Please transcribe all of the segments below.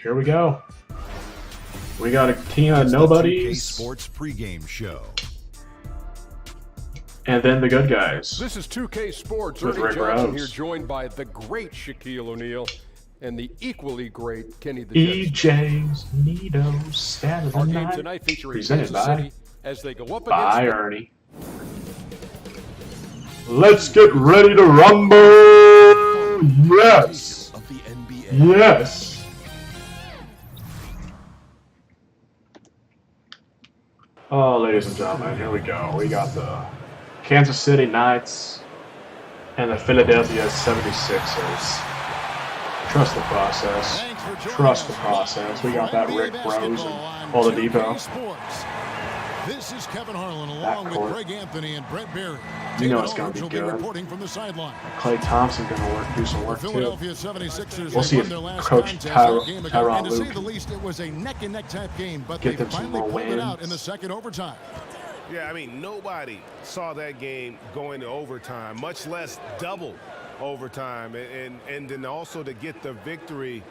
here we go. We got a team of nobodies. Sports pregame show. And then the good guys. This is 2K Sports. With Ernie Rick Johnson Rose. here, joined by the great Shaquille O'Neal and the equally great Kenny the EJ's Neato Saturday Our game night. tonight featuring Presented Kansas by City as they go up by against Ernie. Let's get ready to rumble! Yes! Of the NBA. Yes! Oh, ladies and gentlemen, here we go. We got the Kansas City Knights and the Philadelphia 76ers. Trust the process. Trust the process. We got that Rick Rose and Oladipo. This is Kevin Harlan along with Greg Anthony and Brett Berry. You know it's going to be good. Reporting from the sideline. Klay Thompson going to do some work too. Philadelphia 76ers. We'll see if Coach Tyronn to say Lue the least, it was a neck-and-neck type game, but get they them some finally more pulled it out wins. in the second overtime. Yeah, I mean, nobody saw that game going to overtime, much less double overtime. And then also to get the victory,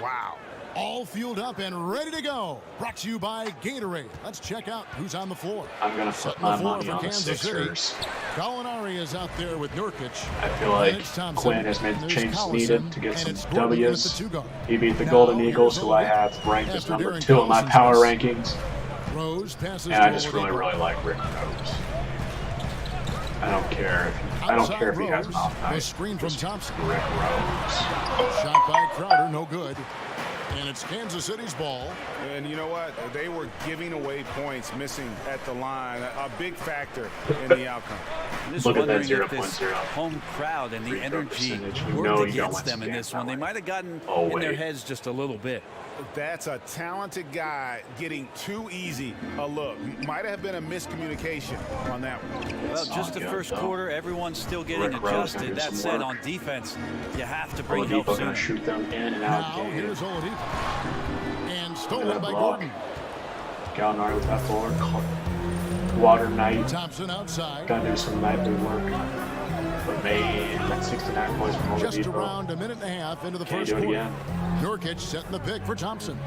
wow. All fueled up and ready to go. Brought to you by Gatorade. Let's check out who's on the floor. I'm going to put my money on the Sixers. Gallinari is out there with Nurkic. I feel like Quinn has made the changes needed to get some W's. He beat the Golden Eagles, who I have ranked as number 2 in my power rankings. And I just really like Rick Rose. I don't care if he has mouth nice. Screen from Thompson. Rick Rose. Shot by Crowder, no good. And it's Kansas City's ball. And you know what? They were giving away points, missing at the line. A big factor in the outcome. Look at that 0.0. Home crowd and the energy You know worked you don't against want them in to this one. They might have gotten Oh, in their wait. heads just a little bit. That's a talented guy getting too easy a look. Might have been a miscommunication on that one. Well, just the first quarter, everyone's still getting Rick Rose adjusted. gonna do That some said, work. on defense, you have to bring help Oladipo soon. going to shoot them in and out Now game. here's Oladipo. And stolen Good by block. Gordon. Gallinari with that forward. Water Knight. Thompson outside. Got to do some nightly work. But man, that's 69 points from Just Oladipo. around a minute and a half into the Can you first do it quarter. again? Nurkic setting the pick for Thompson.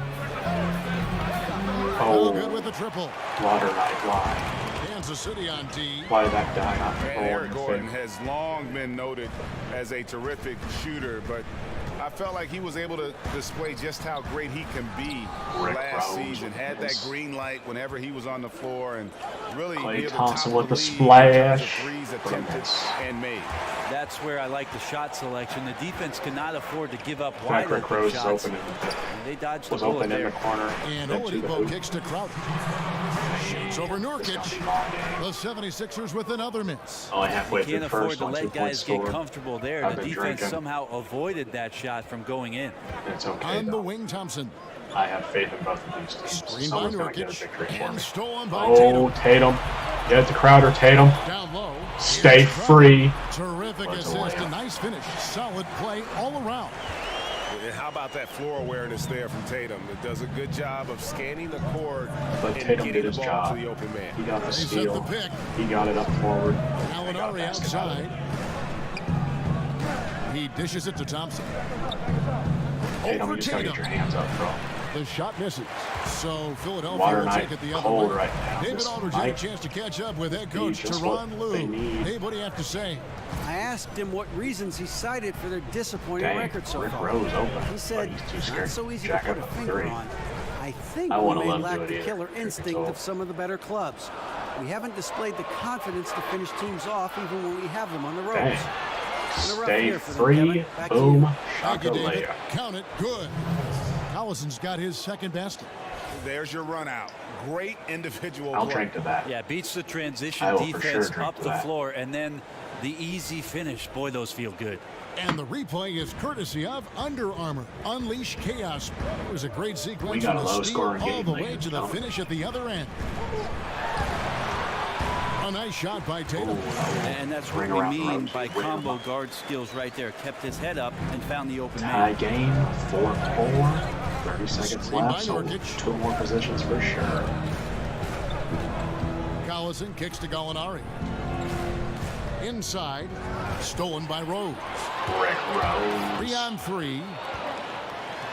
Oh, Good with the triple. Water Knight line. Kansas City on D. Why did that guy not And throw Eric in the Gordon face? has long been noted as a terrific shooter, but I felt like he was able to display just how great he can be Rick last Rose season. Had that is- green light whenever he was on the floor, and really Klay be able to Thompson top with the league in terms of splash. threes But a attempted miss. and made. That's where I like the shot selection. The defense cannot afford to give up In fact, wide Rick open Rose is shots. open And they dodged the was bullet open in there. the corner. And then to the Oladipo hoop. kicks to Crowder. Shoots over Nurkic. The 76ers with another miss. Only halfway through Can't the afford first to one, let 2 points guys get scored. comfortable there. I've The been defense drinking. somehow avoided that shot from going in. It's okay, On the though. wing, Thompson. I have faith in both of these teams. Screen by Someone's going to get a Nurkic. victory for And me. stolen by Oh, Tatum. Get it to Crowder, Tatum. Down low. Stay Here's Crowder. free. Terrific That's a assist. A layup. nice finish. Solid play all around. And how about that floor awareness there from Tatum? It does a good job of scanning the court But and Tatum getting did the his ball job. to the open man. He got the He set steal. the pick. He got it up forward. They got a Gallinari basket out of outside. it. He dishes it to Thompson. Tatum, Over you just got to get your Tatum. hands up, bro. The shot misses. So Philadelphia Water will Knight take it the other cold way. right now. David This Aldridge had a might chance to catch up with head coach just what Tyronn they Lue. need. Hey, what do you have to say? I asked him what reasons he cited for their disappointing Dang, record so Rick far. Rose open. He said, But he's too it's scared not so to easy to jack put a up a finger three. on. I think I we wouldn't may let him lack do it the either, killer truth be instinct told. of some of the better clubs. We haven't displayed the confidence to finish teams off even when we have them on the ropes. Dang. Been a rough Stay year for them, free. Kevin. Back to you. Boom. Thank you, David. Shakalaya. Count it. Good. Collison's got his second basket. There's your run out. Great individual I'll play. drink to that. Yeah, beats the transition I will for defense sure drink up to the that. floor, and then the easy finish. Boy, those feel good. And the replay is courtesy of Under Armour. Unleash chaos. It was a great sequence We got from a the steal low-scoring all game, the ladies way and to the gentlemen. finish at the other end. A nice shot by Tatum. And that's what Ring we around mean Rose. by Ring him combo up. guard skills right there. Kept his head up and found the open Tie man. game, 4-4, 30 seconds Screen by left, so Nurkic. 2 more positions for sure. Collison kicks to Gallinari. Inside. Stolen by Rose. Rick Rose. 3 on 3.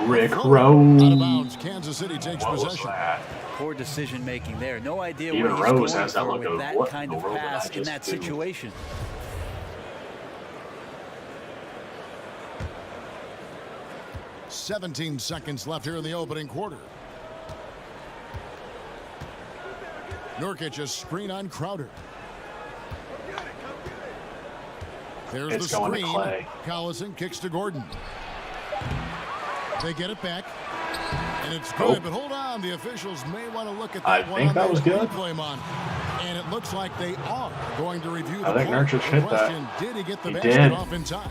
Rick Out of Rose. bounds. Kansas City takes What was possession. that? Poor decision making there. No idea Even what he's Rose going has that for look with of, that what kind in of the world did I pass in just that do? situation. "17 seconds left here in the opening quarter. Nurkic a screen on Crowder. There's It's the going to screen. Clay. Collison kicks to Gordon. They get it back. And it's Oh. good, but hold on. The officials may want to look at I that one think on that the was good. replay mon. And it looks like they are going to review the I think play. Nurkic The hit that. question, did he get the He basket did. off in time?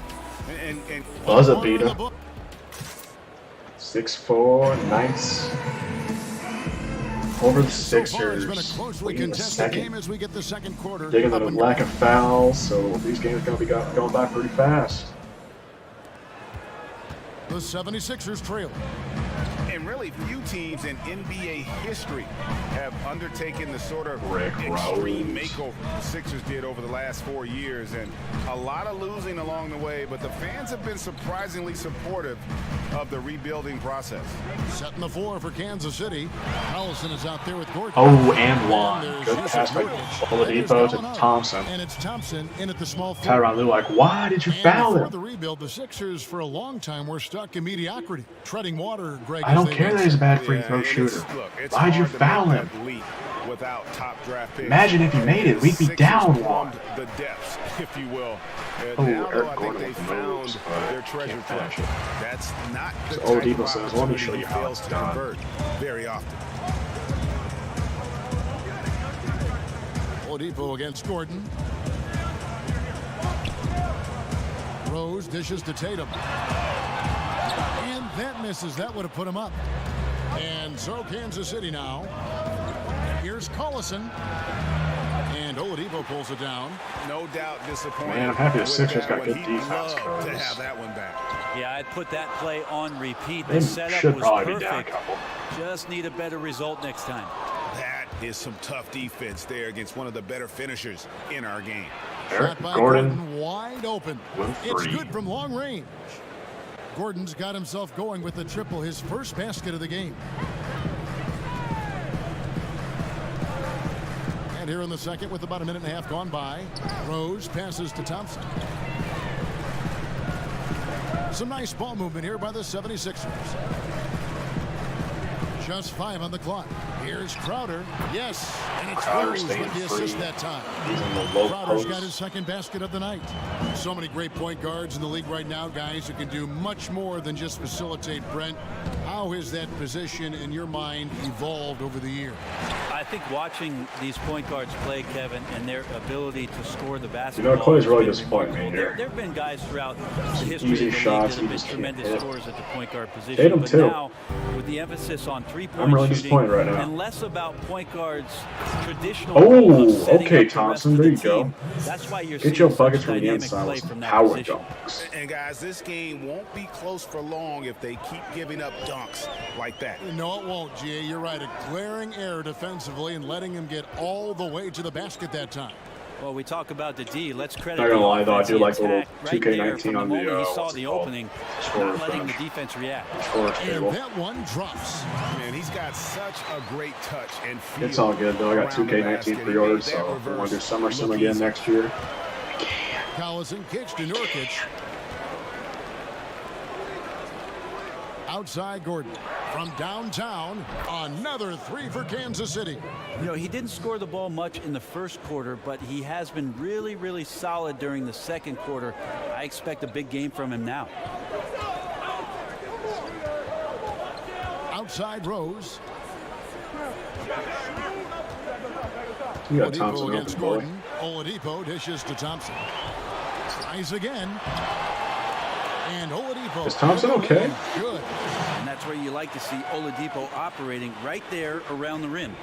And Buzzer Corner in the beater. book. 6'4", nice. Over the So far, it's Sixers. been a closely Leading the contested game second. as we get the second quarter. Digging up the and lack going. of fouls, so these games are going to be going by pretty fast. The 76ers trail. And really few teams in NBA history have undertaken the sort of Rick extreme Rose. makeover the Sixers did over the last 4 years. And a lot of losing along the way, but the fans have been surprisingly supportive of the rebuilding process. Setting the floor for Kansas City. Allison is out there with Gordon. Oh, and one. There's Good Yusuf pass by Nurkic. Oladipo to Gallinari. Thompson. And it's Thompson in at the small forward. Tyronn Lue like, why did you And foul before him? the rebuild, the Sixers for a long time were stuck in mediocrity, treading water. Greg, I as don't they care that mentioned. he's a bad free Yeah, throw and shooter. it's Why'd you hard to foul make him? that leap without top draft picks. Imagine if you made it. We'd be Sixers down plumbed one. the depths, if you will. Oh, Now, though, Eric I think Gordon they with found moves, but their treasure can't trove. finish it. That's not the So type Oladipo of says, "Let me show opportunity you he how fails it's to done." convert very often. Oladipo against Gordon. Rose dishes to Tatum. And that misses. That would have put him up. And so Kansas City now. Here's Collison. And Oladipo pulls it down. No doubt disappointed. Man, I'm happy the with Sixers that got one. good He'd defense, love to cause have that one back. Yeah, I'd put that play on repeat. They The setup should was probably be down a perfect. couple. Just need a better result next time. That is some tough defense there against one of the better finishers in our game. Eric Shot by Gordon. wide open. with It's three. good from long range. Gordon's got himself going with the triple, his first basket of the game. And here in the second with about a minute and a half gone by, Rose passes to Thompson. Some nice ball movement here by the 76ers. Just 5 on the clock. Here's Crowder. Yes, and it's Crowder Rose staying with the free. assist that time. He's in the low Crowder's post. got his second basket of the night. So many great point guards in the league right now, guys, who can do much more than just facilitate. Brent, how has that position in your mind evolved over the year? I think watching these point guards play, Kevin, and their ability to score the basketball. You know, Clay's has really been disappointing me remarkable. here. There have been guys throughout the history Easy of the shots, league that have he just been can't tremendous hit. scorers at the point guard position. Tatum, but too. now, with the emphasis on three-point I'm really shooting disappointed right now. and less about point guards' traditional Oh, role of setting okay, up the Thompson, rest of there the you go. team, that's why you're Get seeing your such buckets from the dynamic inside play with some from that power position. dunks. And guys, this game won't be close for long if they keep giving up dunks like that. No, it won't, GA. You're right. A glaring error defensively and letting him get all the way to the basket that time. Well, we talk about the D. Let's credit Not gonna the lie, though, I offense. do He like the little attacked right there 2K19 from on the, moment he saw what's it the called? opening, Scorer not letting the finish. defense react. Scorer And table. that one drops. Man, he's got such a great touch and feel. It's all good, though. I got around the 2K19 basket. pre-ordered, He made so that if we want to do reverse SummerSim look again easy. next year. Collison kicks to Nurkic. Outside Gordon. From downtown, another three for Kansas City. You know, he didn't score the ball much in the first quarter, but he has been really, really solid during the second quarter. I expect a big game from him now. Outside Rose. You got Oladipo Thompson against open, boy. Gordon. Oladipo dishes to Thompson. Tries again. And Oladipo. Is Thompson okay? Good. And that's where you like to see Oladipo operating right there around the rim.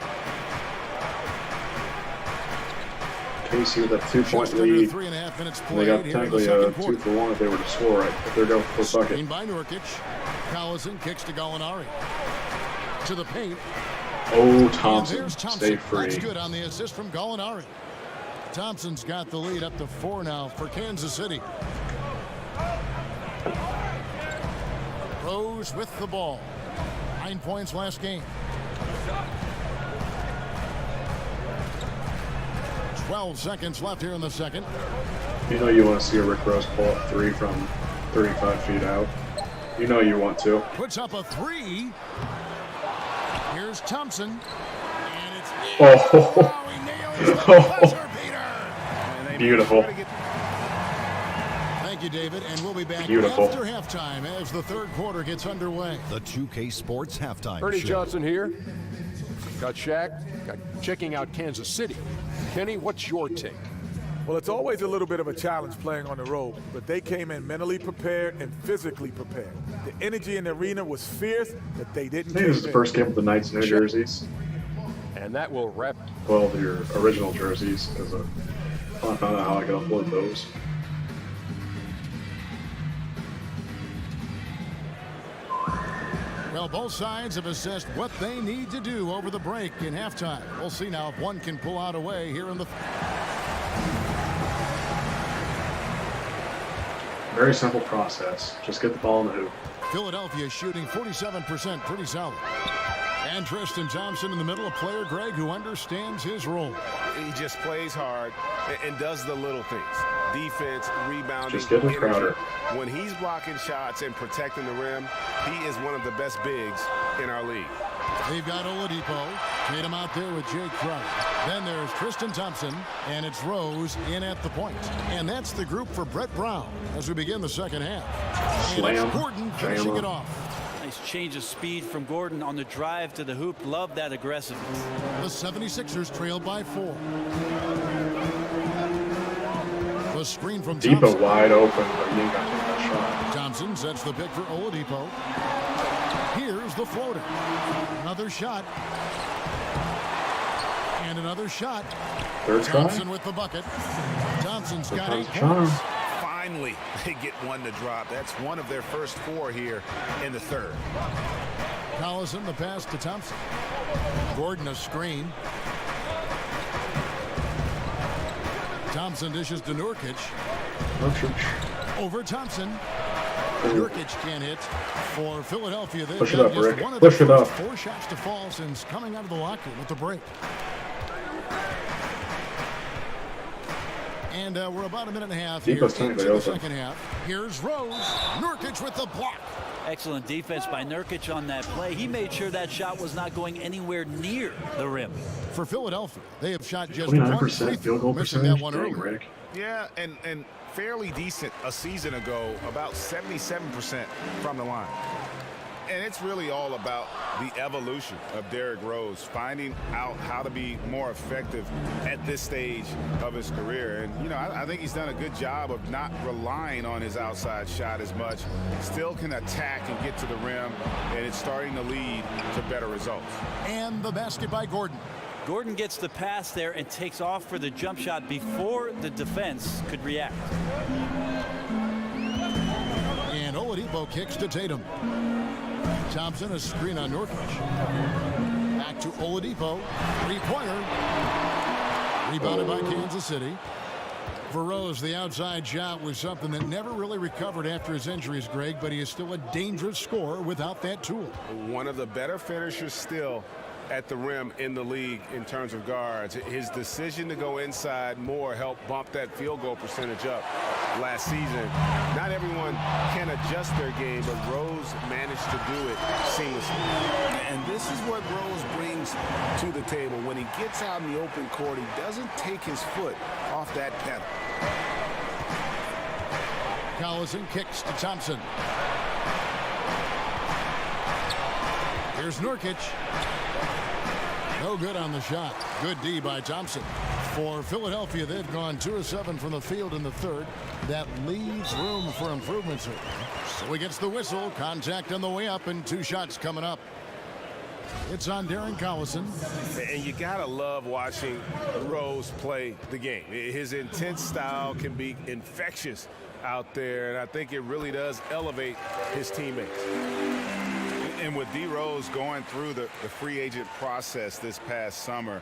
Casey with a 2-point Just under lead. 3.5 minutes And played they got here in the technically a second 2 quarter. for 1 if they were to score right. If they're going for a bucket. Screen by Nurkic. Collison kicks to Gallinari. To the paint. Oh, And Thompson, there's Thompson. stay That's free. good on the assist from Gallinari. Thompson's got the lead up to 4 now for Kansas City. Rose with the ball. 9 points last game. 12 seconds left here in the second. You know you want to see a Rick Rose pull up 3 from 35 feet out. You know you want to. Puts up a 3. Here's Thompson. And it's Oh, he nails the buzzer beater. beautiful. Thank you, David, and we'll be back Beautiful. after halftime as the third quarter gets underway. The 2K Sports Halftime Ernie Show. Johnson here. Got Shaq. Got checking out Kansas City. Kenny, what's your take? Well, it's always a little bit of a challenge playing on the road, but they came in mentally prepared and physically prepared. The energy in the arena was fierce, but they didn't. I think this is the first game with the Knights new jerseys. And that will wrap. Well, your original jerseys. I found out how I could upload those. Well, both sides have assessed what they need to do over the break in halftime. We'll see now if one can pull out away here in the... Very simple process. Just get the ball in the hoop. Philadelphia shooting 47%, pretty solid. And Tristan Thompson in the middle, a player, Greg, who understands his role. He just plays hard and does the little things. Defense, rebounding, Just get the Crowder. When he's blocking shots and protecting the rim, he is one of the best bigs in our league. They've got Oladipo. Tatum out there with Jake Crowder. Then there's Tristan Thompson, and it's Rose in at the point. And that's the group for Brett Brown as we begin the second half. And it's Gordon finishing it off. Nice change of speed from Gordon on the drive to the hoop. Love that aggressiveness. The 76ers trail by 4. The screen from Depot Thompson. wide open, but you ain't got to take that shot. Thompson sets the pick for Oladipo. Here's the floater. Another shot. And another shot. Third try. Thompson with the bucket. Thompson's got 8 Charm. points. Finally, they get one to drop. That's one of their first 4 here in the third. Collison, the pass to Thompson. Gordon, a screen. Thompson dishes to Nurkic. Over Thompson. Nurkic can't hit for Philadelphia. They've Push it got up, just Rick. one of the Push it first up. 4 shots to fall since coming out of the locker room at the break. And we're about a minute and a half here Depot's into technically the open. second half. Here's Rose. Nurkic with the block. Excellent defense by Nurkic on that play. He made sure that shot was not going anywhere near the rim. For Philadelphia, they have shot just 1 free 29% field throw, goal missing percentage. that one Dang, early. Rick. Yeah, and fairly decent a season ago, about 77% from the line. And it's really all about the evolution of Derrick Rose, finding out how to be more effective at this stage of his career. And, you know, I think he's done a good job of not relying on his outside shot as much. Still can attack and get to the rim, and it's starting to lead to better results. And the basket by Gordon. Gordon gets the pass there and takes off for the jump shot before the defense could react. And Oladipo kicks to Tatum. Thompson, a screen on Nurkic. Back to Oladipo. 3-pointer. Rebounded by Kansas City. For Rose, the outside shot was something that never really recovered after his injuries, Greg, but he is still a dangerous scorer without that tool. One of the better finishers still at the rim in the league in terms of guards. His decision to go inside more helped bump that field goal percentage up last season. Not everyone can adjust their game, but Rose managed to do it seamlessly. And this is what Rose brings to the table. When he gets out in the open court, he doesn't take his foot off that pedal. Collison kicks to Thompson. Here's Nurkic. No good on the shot. Good D by Thompson. For Philadelphia, they've gone 2 of 7 from the field in the third. That leaves room for improvements here. So he gets the whistle. Contact on the way up, and 2 shots coming up. It's on Darren Collison. And you gotta love watching Rose play the game. His intense style can be infectious out there, and I think it really does elevate his teammates. And with D. Rose going through the free agent process this past summer,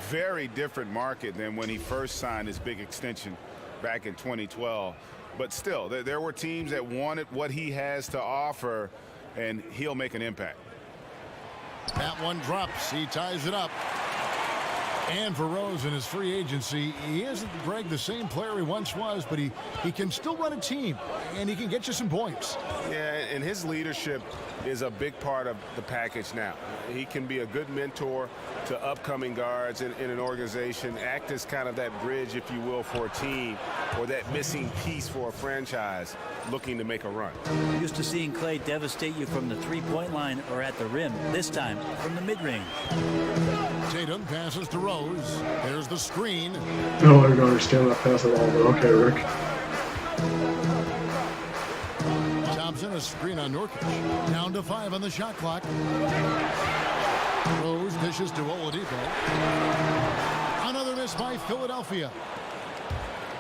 very different market than when he first signed his big extension back in 2012. But still, there were teams that wanted what he has to offer, and he'll make an impact. That one drops. He ties it up. And for Rose in his free agency, he isn't, Greg, the same player he once was, but he can still run a team, and he can get you some points. Yeah, and his leadership is a big part of the package now. He can be a good mentor to upcoming guards in an organization, act as kind of that bridge, if you will, for a team, or that missing piece for a franchise looking to make a run. Used to seeing Clay devastate you from the three-point line or at the rim. This time from the mid-range. Tatum passes to Rose. There's the screen. No, I don't understand that pass at all, but okay, Rick. Thompson, a screen on Nurkic. Down to 5 on the shot clock. Rose dishes to Oladipo. Another miss by Philadelphia.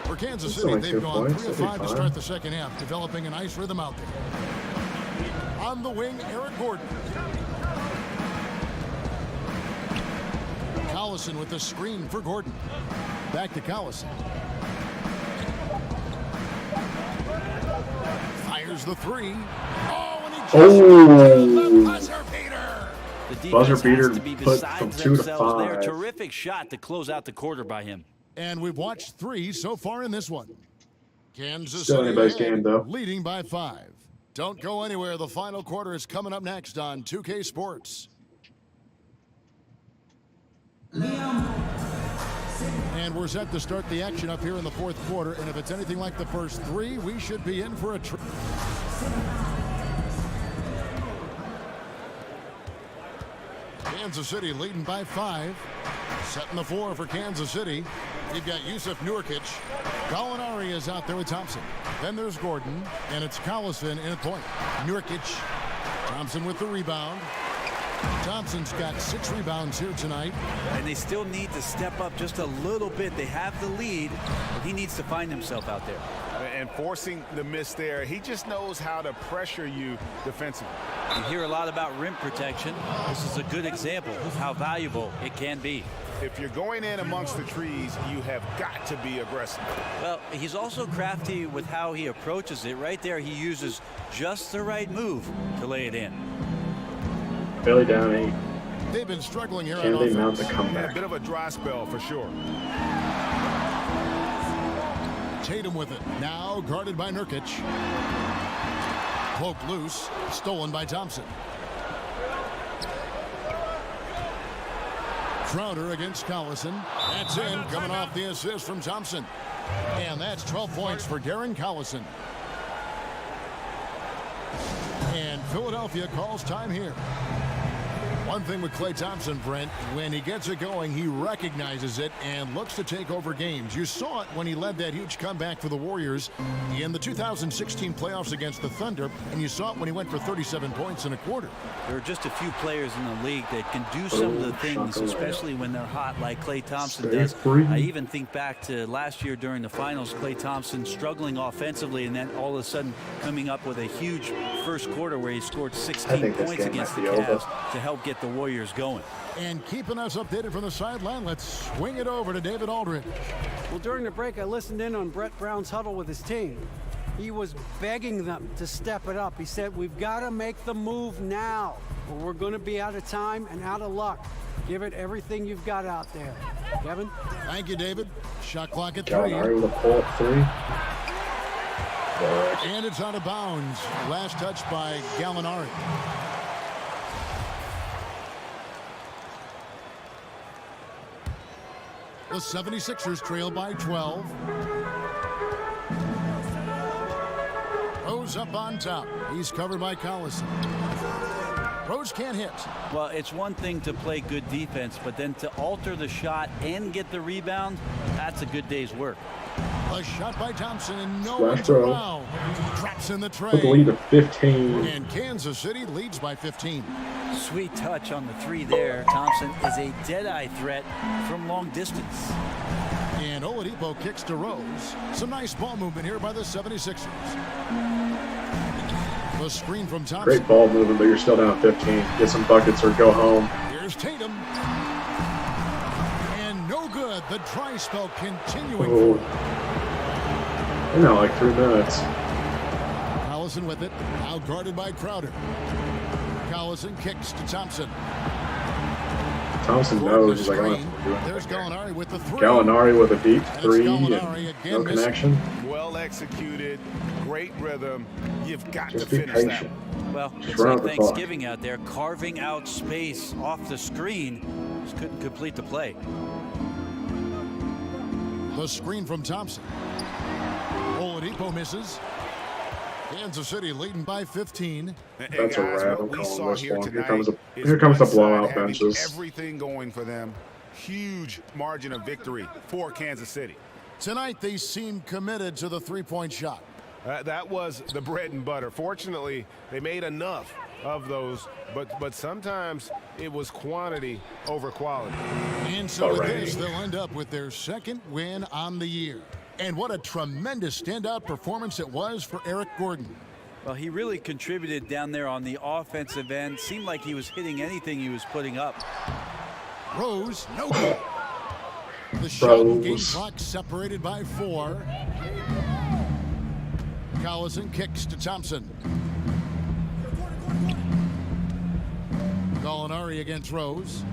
For Kansas City, they've gone 3 of 5 to start the second half, developing a nice rhythm out there. On the wing, Eric Gordon. Collison with the screen for Gordon. Back to Collison. Fires the 3. Oh, and he just the buzzer beater. The defense Buzzer beater has to be put besides from 2 to themselves there. 5. Terrific shot to close out the quarter by him. And we've watched 3 so far in this one. Kansas Still City anybody's game, though. leading by 5. Don't go anywhere. The final quarter is coming up next on 2K Sports. And we're set to start the action up here in the fourth quarter. And if it's anything like the first 3, we should be in for a treat. Kansas City leading by 5. Setting the floor for Kansas City. You've got Yusuf Nurkic. Gallinari is out there with Thompson. Then there's Gordon, and it's Collison in at point. Nurkic. Thompson with the rebound. Thompson's got 6 rebounds here tonight. And they still need to step up just a little bit. They have the lead, but he needs to find himself out there. And forcing the miss there, he just knows how to pressure you defensively. You hear a lot about rim protection. This is a good example of how valuable it can be. If you're going in amongst the trees, you have got to be aggressive. Well, he's also crafty with how he approaches it. Right there, he uses just the right move to lay it in. Belly down 8. They've been struggling here on Can they offense. mount the A comeback? bit of a dry spell for sure. Tatum with it. Now guarded by Nurkic. Poked loose. Stolen by Thompson. Crowder against Collison. That's in. Coming off the assist from Thompson. And that's 12 points for Darren Collison. And Philadelphia calls time here. One thing with Klay Thompson, Brent, when he gets it going, he recognizes it and looks to take over games. You saw it when he led that huge comeback for the Warriors in the 2016 playoffs against the Thunder, and you saw it when he went for 37 points in a quarter. There are just a few players in the league that can do some of the things, especially when they're hot, like Klay Thompson does. I even think back to last year during the finals, Klay Thompson struggling offensively, and then all of a sudden coming up with a huge first quarter where he scored 16 points against the Cavs to help get the Warriors going. And keeping us updated from the sideline, let's swing it over to David Aldridge. Well, during the break, I listened in on Brett Brown's huddle with his team. He was begging them to step it up. He said, we've got to make the move now, or we're going to be out of time and out of luck. Give it everything you've got out there. Kevin? Thank you, David. Shot clock at 3. Gallinari with a pull at 3. And it's out of bounds. Last touch by Gallinari. The 76ers trail by 12. Rose up on top. He's covered by Collison. Rose can't hit. Well, it's one thing to play good defense, but then to alter the shot and get the rebound, that's a good day's work. A shot by Thompson, and no Flash one's throw. around. Traps in the Put the tray. lead of 15. And Kansas City leads by 15. Sweet touch on the 3 there. Thompson is a dead-eye threat from long distance. And Oladipo kicks to Rose. Some nice ball movement here by the 76ers. The screen from Thompson. Great ball movement, but you're still down 15. Get some buckets or go home. Here's Tatum. And no good. The dry spell continuing. Oh. Now like 3 minutes. Collison with it. Now guarded by Crowder. Collison kicks to Thompson. Thompson knows he's like, I don't have to do anything. There's Gallinari with the three. Gallinari with a deep And it's three Gallinari and again no missing. connection. Well executed, great rhythm. You've got Just to be finish that patient. one. Well, Just it's run like out the clock. Thanksgiving out there, carving out space off the screen. Just couldn't complete the play. The screen from Thompson. Oladipo misses. Kansas City leading by 15. That's a guys, wrap. what I'm we calling saw this here one. Here tonight comes the is here comes the one side blowout having benches. Everything going for them. Huge margin of victory for Kansas City. Tonight they seem committed to the three-point shot. That was the bread and butter. Fortunately, they made enough of those, but sometimes it was quantity over quality. And so with Alrighty. this, they'll end up with their second win on the year. And what a tremendous standout performance it was for Eric Gordon. Well, he really contributed down there on the offensive end. Seemed like he was hitting anything he was putting up. Rose, no good. The shot and game Rose. clock separated by 4. Collison kicks to Thompson. Gallinari against Rose.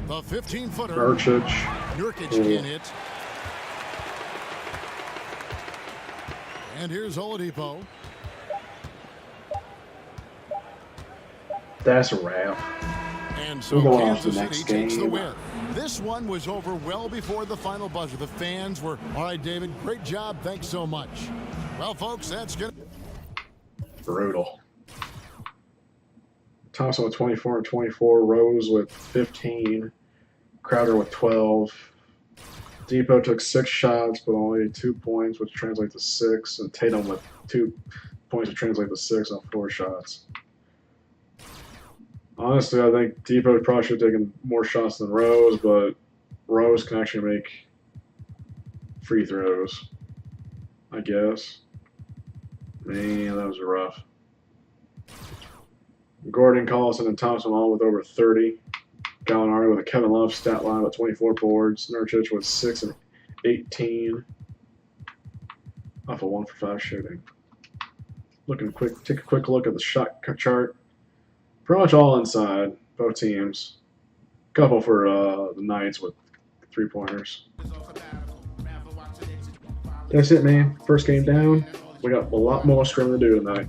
The 15-footer. Nurkic. Nurkic Ooh. can't hit. And here's Oladipo. That's a wrap. And so We'll go on to Kansas the City next takes the game. win. This one was over well before the final buzzer. The fans were, all right, David, great job. Thanks so much. Well, folks, that's good. Brutal. Thompson with 24 and 24. Rose with 15. Crowder with 12. Depot took 6 shots, but only 2 points, which translates to 6. And Tatum with 2 points, which translates to 6 on 4 shots. Honestly, I think Depot probably should have taken more shots than Rose, but Rose can actually make free throws, I guess. Man, that was rough. Gordon, Collison, and Thompson all with over 30. Gallinari with a Kevin Love stat line with 24 boards. Nurkic with 6 and 18. Off a 1 for 5 shooting. Take a quick look at the shot chart. Pretty much all inside, both teams. Couple for the Knights with 3-pointers. That's it, man. First game down. We got a lot more scrim to do tonight.